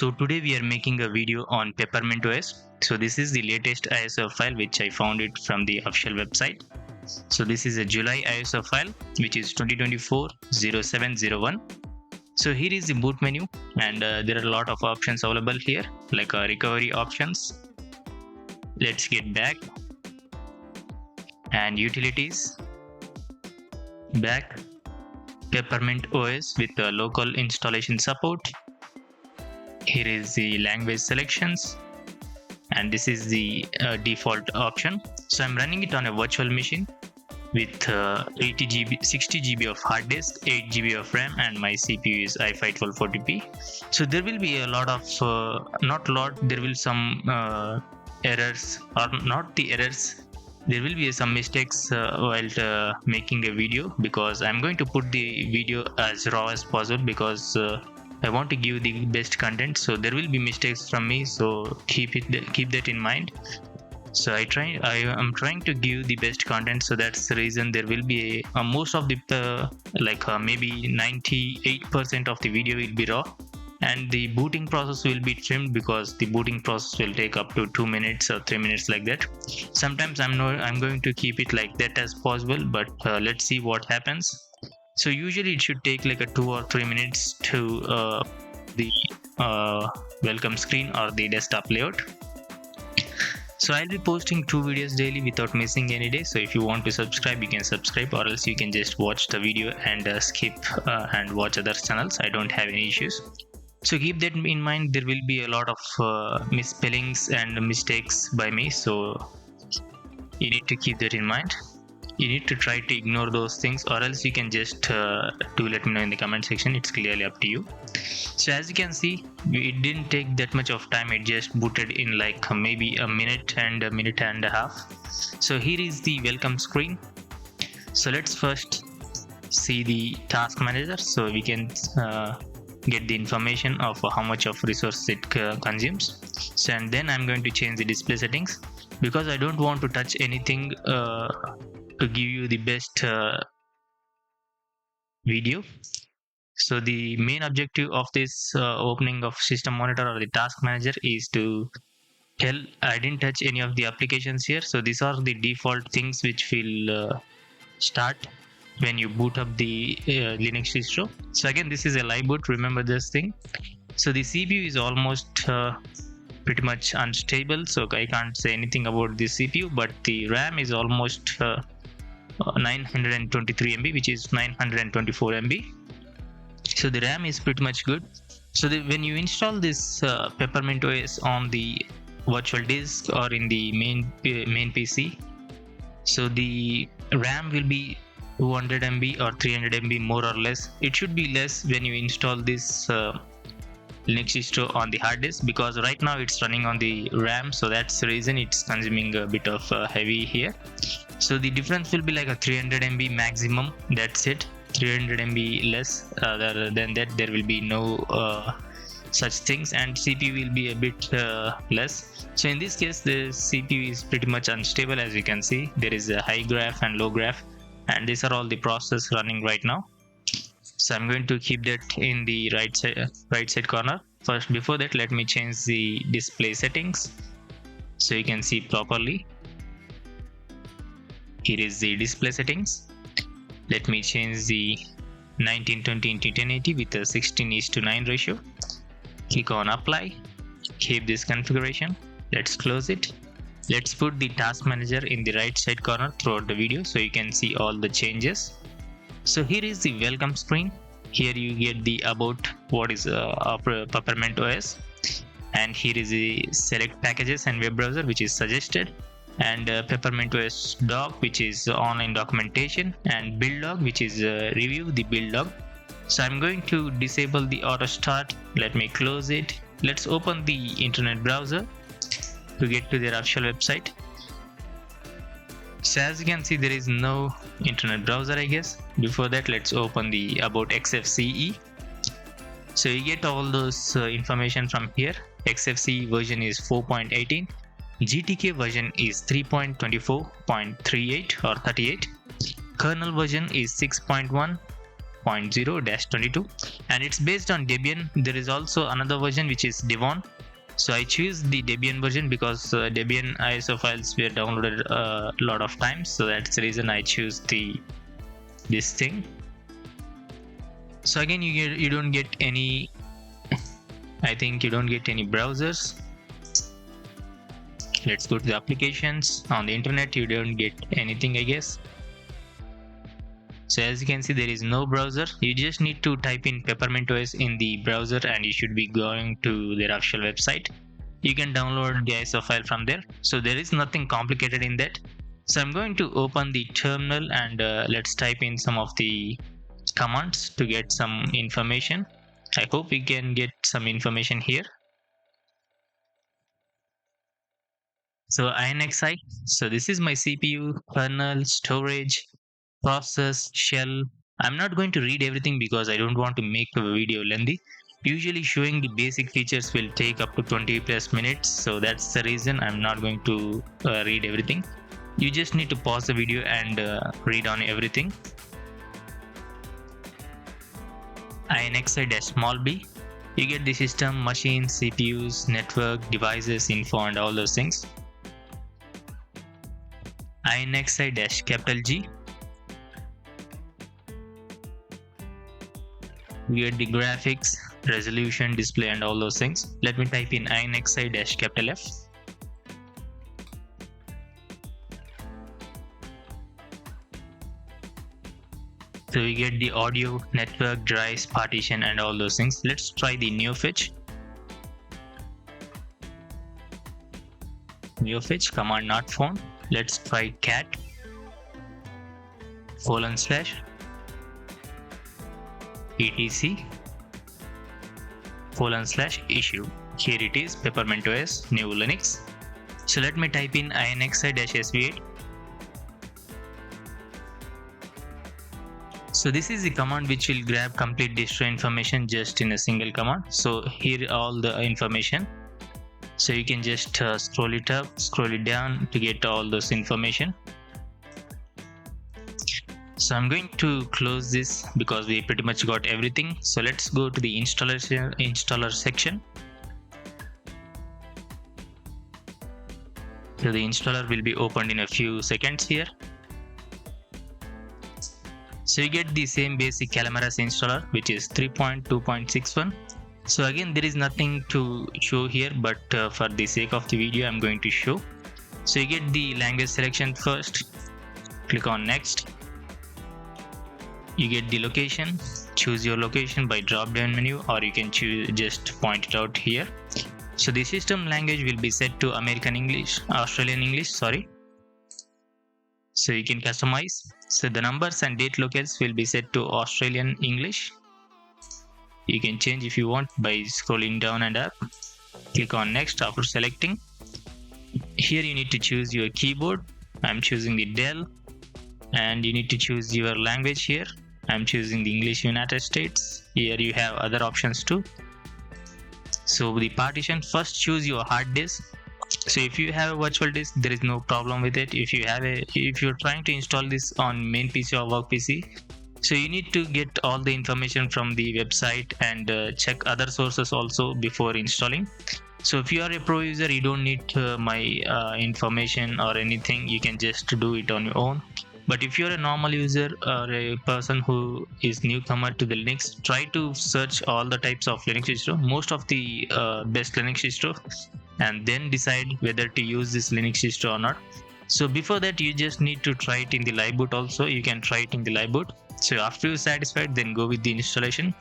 So today we are making a video on Peppermint OS. So this is the latest ISO file which I found it from the official website. So this is a July ISO file which is 2024-0701. So here is the boot menu, and there are a lot of options available here, like recovery options. Let's get back and utilities, back, Peppermint OS with local installation support. Here is the language selections, and this is the default option. So I'm running it on a virtual machine with 80 GB, 60 GB of hard disk, 8 GB of RAM, and my CPU is i5 1240p. So there will be a lot of, there will some errors, or not the errors, there will be some mistakes while making a video, because I'm going to put the video as raw as possible, because I want to give the best content. So there will be mistakes from me, so keep that in mind. So I am trying to give the best content, so that's the reason there will be most of the maybe 98% of the video will be raw, and the booting process will be trimmed, because the booting process will take up to 2 minutes or 3 minutes, like that. Sometimes I'm going to keep it like that as possible, but let's see what happens. So usually it should take like a 2 or 3 minutes to the welcome screen or the desktop layout. So I'll be posting 2 videos daily without missing any day. So if you want to subscribe, you can subscribe, or else you can just watch the video and skip and watch other channels. I don't have any issues. So keep that in mind. There will be a lot of misspellings and mistakes by me, so you need to keep that in mind. You need to try to ignore those things, or else you can just do let me know in the comment section. It's clearly up to you. So as you can see, it didn't take that much of time. It just booted in like maybe a minute and a half. So here is the welcome screen. So let's first see the task manager, so we can get the information of how much of resource it consumes. So and then I'm going to change the display settings, because I don't want to touch anything to give you the best video. So the main objective of this opening of system monitor or the task manager is to tell I didn't touch any of the applications here. So these are the default things which will start when you boot up the Linux distro. So again, this is a live boot, remember this thing. So the CPU is almost pretty much unstable, so I can't say anything about the CPU, but the RAM is almost 923 MB, which is 924 MB. So the RAM is pretty much good. So when you install this Peppermint OS on the virtual disk or in the main PC, so the RAM will be 200 MB or 300 MB more or less. It should be less when you install this Linux distro on the hard disk, because right now it's running on the RAM, so that's the reason it's consuming a bit of heavy here. So the difference will be like a 300 MB maximum, that's it. 300 MB less, other than that there will be no such things, and CPU will be a bit less. So in this case the CPU is pretty much unstable. As you can see, there is a high graph and low graph, and these are all the processes running right now. So I'm going to keep that in the right side corner. First, before that, let me change the display settings so you can see properly. Here is the display settings. Let me change the 1920 into 1080 with a 16:9 ratio. Click on apply. Keep this configuration. Let's close it. Let's put the task manager in the right side corner throughout the video so you can see all the changes. So here is the welcome screen. Here you get the about what is Peppermint OS, and here is the select packages and web browser, which is suggested, and Peppermint OS doc, which is online documentation, and build log, which is review the build log. So I'm going to disable the auto start. Let me close it. Let's open the internet browser to get to their official website. So as you can see, there is no internet browser, I guess. Before that, let's open the about XFCE. So you get all those information from here. XFCE version is 4.18. GTK version is 3.24.38 or 38. Kernel version is 6.1. 1.0-22, and it's based on Debian. There is also another version which is Devon. So I choose the Debian version because Debian ISO files were downloaded a lot of times, so that's the reason I choose this thing. So again, you don't get any, I think you don't get any browsers. Let's go to the applications. On the internet you don't get anything, I guess. So as you can see, there is no browser. You just need to type in PeppermintOS in the browser and you should be going to their official website. You can download the ISO file from there. So there is nothing complicated in that. So I'm going to open the terminal and let's type in some of the commands to get some information. I hope we can get some information here. So INXI, so this is my CPU, kernel, storage, process, shell. I'm not going to read everything because I don't want to make the video lengthy. Usually showing the basic features will take up to 20 plus minutes, so that's the reason I'm not going to read everything. You just need to pause the video and read on everything. INXI-b, you get the system, machines, CPUs, network, devices, info and all those things. INXI-G, you get the graphics, resolution, display and all those things. Let me type in INXI-F. So we get the audio, network, drives, partition and all those things. Let's try the NeoFetch. NeoFetch, command not found. Let's try cat // etc /issue. Here it is, PeppermintOS, new Linux. So let me type in INXI-SV8. So this is the command which will grab complete distro information just in a single command. So here all the information. So you can just scroll it up, scroll it down to get all this information. So I'm going to close this because we pretty much got everything. So let's go to the installer section. So the installer will be opened in a few seconds here. So you get the same basic Calamares installer, which is 3.2.61. So again, there is nothing to show here, but for the sake of the video, I'm going to show. So you get the language selection first. Click on next. You get the location. Choose your location by drop down menu, or you can choose just point it out here. So the system language will be set to Australian English, sorry. So you can customize. So the numbers and date locales will be set to Australian English. You can change if you want by scrolling down and up. Click on next after selecting. Here you need to choose your keyboard. I'm choosing the Dell. And you need to choose your language here. I'm choosing the English United States. Here you have other options too. So the partition, first choose your hard disk. So if you have a virtual disk, there is no problem with it. If you're trying to install this on main PC or work PC, so you need to get all the information from the website and check other sources also before installing. So if you are a pro user, you don't need my information or anything. You can just do it on your own. But if you're a normal user or a person who is newcomer to the Linux, try to search all the types of Linux distro, most of the best Linux distro, and then decide whether to use this Linux distro or not. So before that, you just need to try it in the live boot also. You can try it in the live boot. So after you're satisfied, then go with the installation.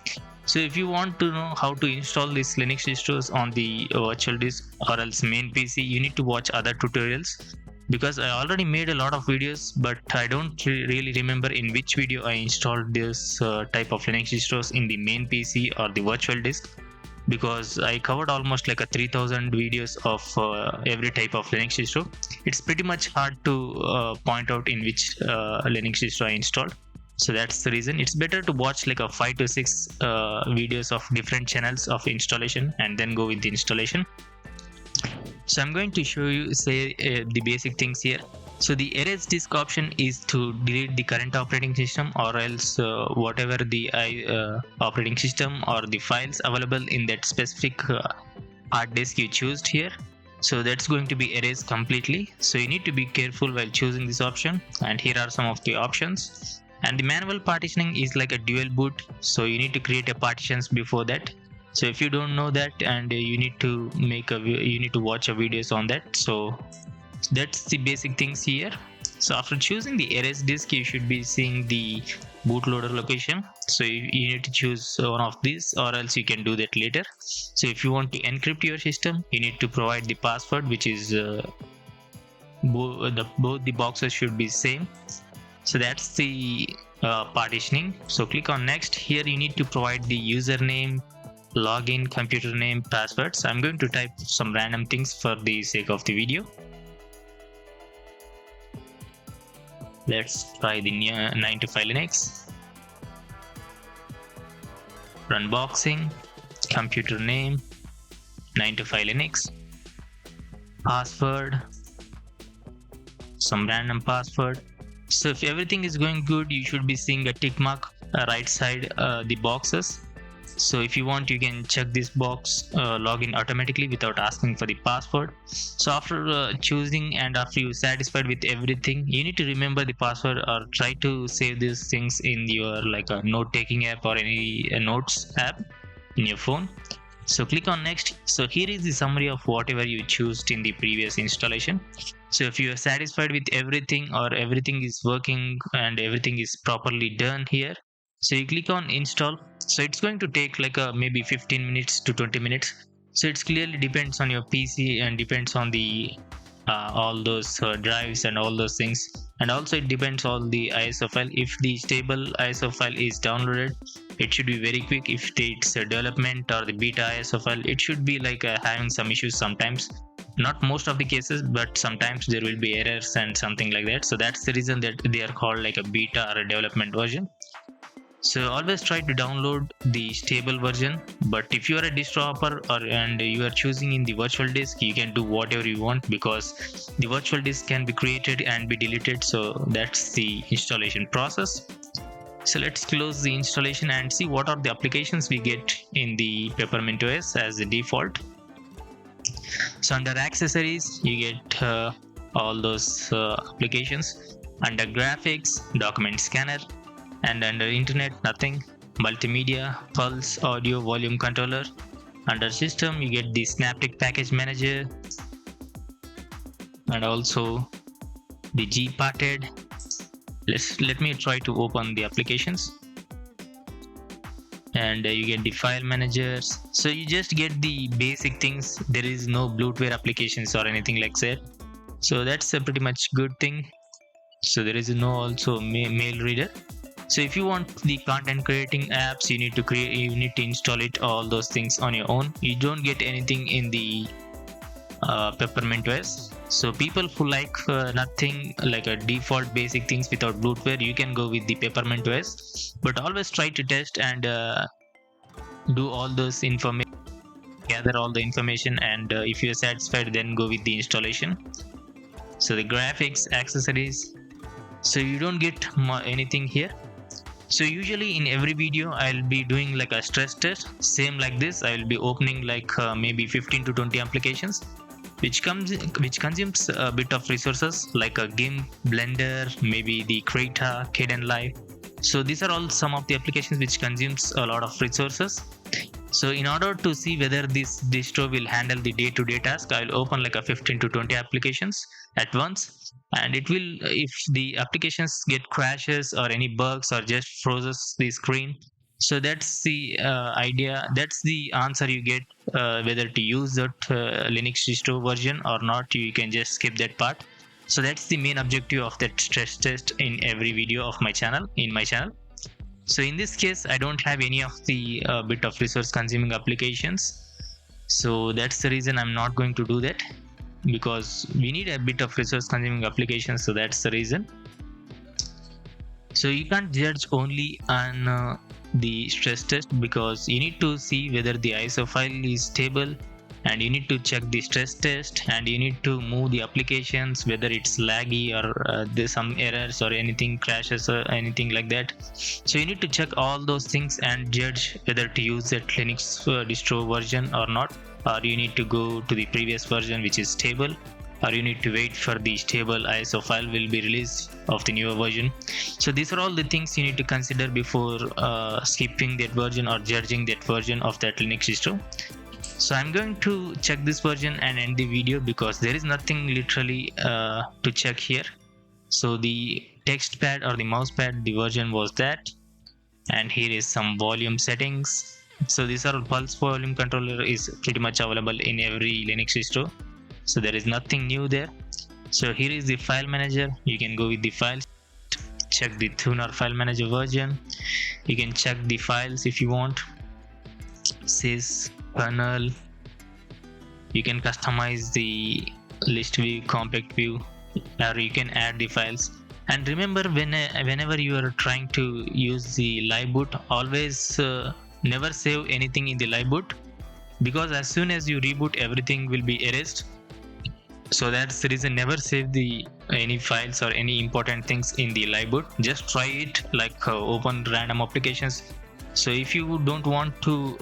So if you want to know how to install these Linux distros on the virtual disk or else main PC, you need to watch other tutorials. Because I already made a lot of videos, but I don't really remember in which video I installed this type of Linux distros in the main PC or the virtual disk. Because I covered almost like a 3000 videos of every type of Linux distro. It's pretty much hard to point out in which Linux distro I installed. So that's the reason it's better to watch like a 5 to 6 videos of different channels of installation and then go with the installation. So I'm going to show you the basic things here. So the erase disk option is to delete the current operating system, or else whatever the operating system or the files available in that specific hard disk you choose here. So that's going to be erased completely. So you need to be careful while choosing this option, and here are some of the options. And the manual partitioning is like a dual boot, so you need to create a partitions before that. So if you don't know that, and you need to watch a videos on that. So that's the basic things here. So after choosing the erase disk, you should be seeing the bootloader location. So you need to choose one of these, or else you can do that later. So if you want to encrypt your system, you need to provide the password, which is both the boxes should be same. So that's the partitioning. So click on next. Here you need to provide the username, login, computer name, passwords. I'm going to type some random things for the sake of the video. Let's try the 9 to 5 Linux. Run boxing, computer name, 9 to 5 Linux, password, some random password. So if everything is going good, you should be seeing a tick mark right side the boxes. So if you want, you can check this box, login automatically without asking for the password. So after choosing and after you're satisfied with everything, you need to remember the password, or try to save these things in your like a note taking app or any notes app in your phone. So click on next. So here is the summary of whatever you chose in the previous installation. So if you are satisfied with everything, or everything is working and everything is properly done here, so you click on install. So it's going to take like maybe 15 minutes to 20 minutes. So it's clearly depends on your PC and depends on the all those drives and all those things, and also it depends on the ISO file. If the stable ISO file is downloaded, it should be very quick. If it's a development or the beta ISO file, it should be like having some issues sometimes. Not most of the cases, but sometimes there will be errors and something like that. So that's the reason that they are called like a beta or a development version. So always try to download the stable version. But if you are a distro hopper and you are choosing in the virtual disk, you can do whatever you want, because the virtual disk can be created and be deleted. So that's the installation process. So let's close the installation and see what are the applications we get in the Peppermint OS as a default. So under accessories, you get all those applications. Under graphics, document scanner. And under internet, nothing. Multimedia, pulse, audio, volume controller. Under system, you get the Synaptic package manager, and also the Gparted. Let me try to open the applications. And you get the file managers. So you just get the basic things. There is no bloatware applications or anything like that. So that's a pretty much good thing. So there is no also mail reader. So if you want the content creating apps, you need to install it, all those things on your own. You don't get anything in the PeppermintOS. So people who like nothing like a default basic things without bloatware, you can go with the PeppermintOS. But always try to test and do all those information, gather all the information, and if you're satisfied, then go with the installation. So the graphics, accessories. So you don't get anything here. So usually in every video I'll be doing like a stress test, same like this. I will be opening like maybe 15 to 20 applications, which consumes a bit of resources like a GIMP, Blender, maybe the Krita, Kdenlive. So these are all some of the applications which consumes a lot of resources. So in order to see whether this distro will handle the day-to-day task, I'll open like a 15 to 20 applications at once, and it will, if the applications get crashes or any bugs or just freezes the screen. So that's the idea. That's the answer you get whether to use that Linux distro version or not. You can just skip that part. So that's the main objective of that stress test in every video of my channel. So in this case, I don't have any of the bit of resource consuming applications. So that's the reason I'm not going to do that, because we need a bit of resource consuming applications. So that's the reason. So you can't judge only on the stress test, because you need to see whether the ISO file is stable and you need to check the stress test, and you need to move the applications whether it's laggy or there's some errors or anything crashes or anything like that. So you need to check all those things and judge whether to use that Linux distro version or not, or you need to go to the previous version which is stable, or you need to wait for the stable ISO file will be released of the newer version. So these are all the things you need to consider before skipping that version or judging that version of that Linux distro. So I'm going to check this version and end the video because there is nothing literally to check here. So the text pad or the mouse pad, the version was that, and here is some volume settings. So these are pulse volume controller is pretty much available in every Linux distro, so there is nothing new there. So here is the file manager. You can go with the files, check the tuner file manager version. You can check the files if you want, sys, kernel. You can customize the list view, compact view, or you can add the files. And remember, whenever you are trying to use the live boot, always never save anything in the live boot, because as soon as you reboot, everything will be erased. So that's the reason, never save the any files or any important things in the live boot. Just try it, like open random applications. So if you don't want to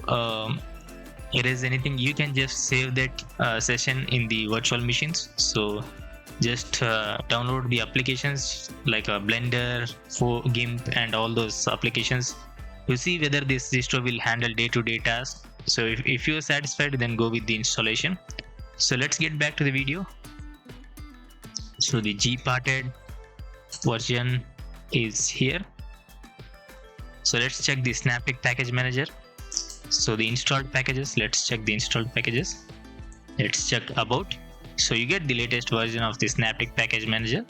erase anything, you can just save that session in the virtual machines. So just download the applications like Blender, GIMP and all those applications to see whether this distro will handle day-to-day tasks. So if you are satisfied, then go with the installation. So let's get back to the video. So the G-parted version is here. So let's check the Synaptic package manager. So the installed packages, let's check the installed packages. Let's check about. So you get the latest version of the Synaptic package manager.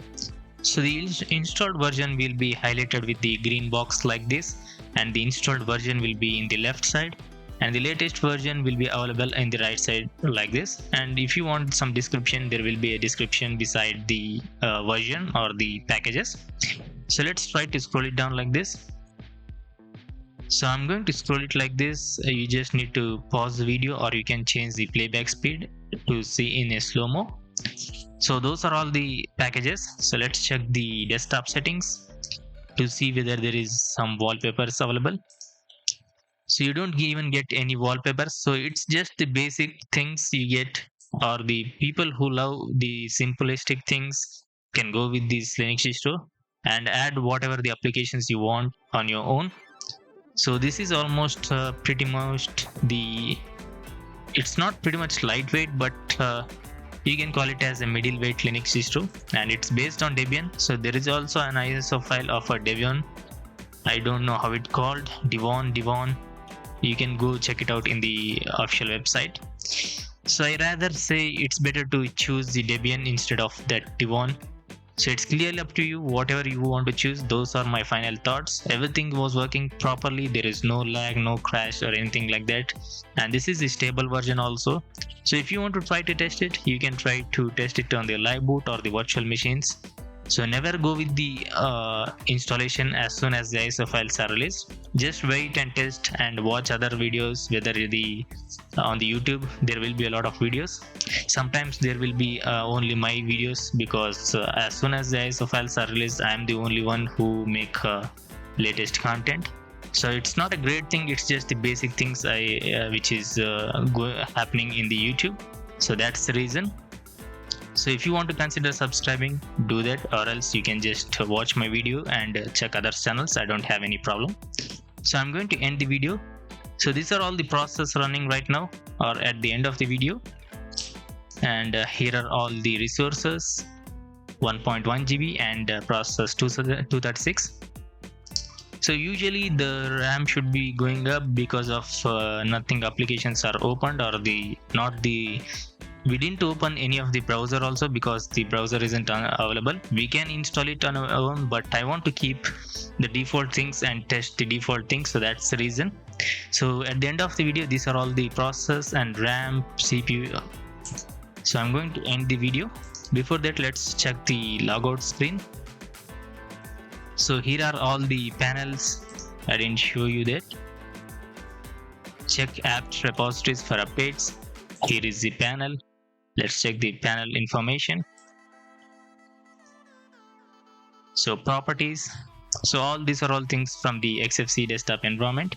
So the installed version will be highlighted with the green box like this, and the installed version will be in the left side, and the latest version will be available in the right side like this. And if you want some description, there will be a description beside the version or the packages. So let's try to scroll it down like this. So I'm going to scroll it like this. You just need to pause the video, or you can change the playback speed to see in a slow-mo. So those are all the packages. So let's check the desktop settings to see whether there is some wallpapers available. So you don't even get any wallpapers. So it's just the basic things you get, or the people who love the simplistic things can go with this Linux distro and add whatever the applications you want on your own. So this is almost pretty much it's not pretty much lightweight, but you can call it as a middleweight Linux distro, and it's based on Debian. So there is also an ISO file of a Debian. I don't know how it's called, Devon. You can go check it out in the official website. So I rather say it's better to choose the Debian instead of that Devon. So it's clearly up to you, whatever you want to choose. Those are my final thoughts. Everything was working properly. There is no lag, no crash or anything like that. And this is the stable version also. So if you want to try to test it, you can try to test it on the live boot or the virtual machines. So never go with the installation as soon as the ISO files are released. Just wait and test and watch other videos, whether on the YouTube there will be a lot of videos. Sometimes there will be only my videos, because as soon as the ISO files are released, I am the only one who make latest content. So it's not a great thing, it's just the basic things which is happening in the YouTube. So that's the reason. So if you want to consider subscribing, do that, or else you can just watch my video and check other channels. I don't have any problem. So I'm going to end the video. So these are all the process running right now, or at the end of the video. And here are all the resources, 1.1 GB and process 236. So usually the RAM should be going up because of nothing applications are opened, or we didn't open any of the browser also, because the browser isn't available. We can install it on our own, but I want to keep the default things and test the default things, so that's the reason. So at the end of the video, these are all the process and RAM, CPU. So I'm going to end the video. Before that, let's check the logout screen. So here are all the panels. I didn't show you that. Check apt repositories for updates. Here is the panel. Let's check the panel information. So properties. So all these are all things from the XFCE desktop environment.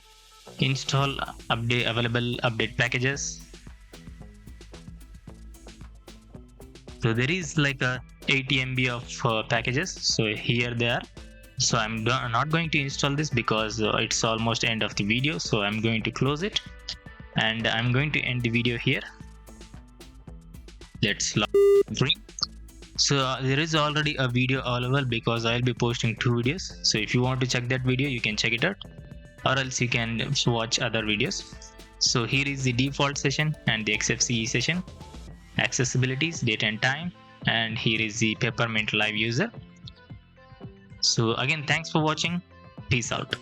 Install update available update packages. So there is like a 80 MB of packages. So here they are. So I'm not going to install this because it's almost end of the video. So I'm going to close it and I'm going to end the video here. Let's log in. So there is already a video available because I'll be posting 2 videos. So if you want to check that video, you can check it out, or else you can watch other videos. So here is the default session and the XFCE session, accessibilities, date and time, and here is the Peppermint live user. So again, thanks for watching. Peace out.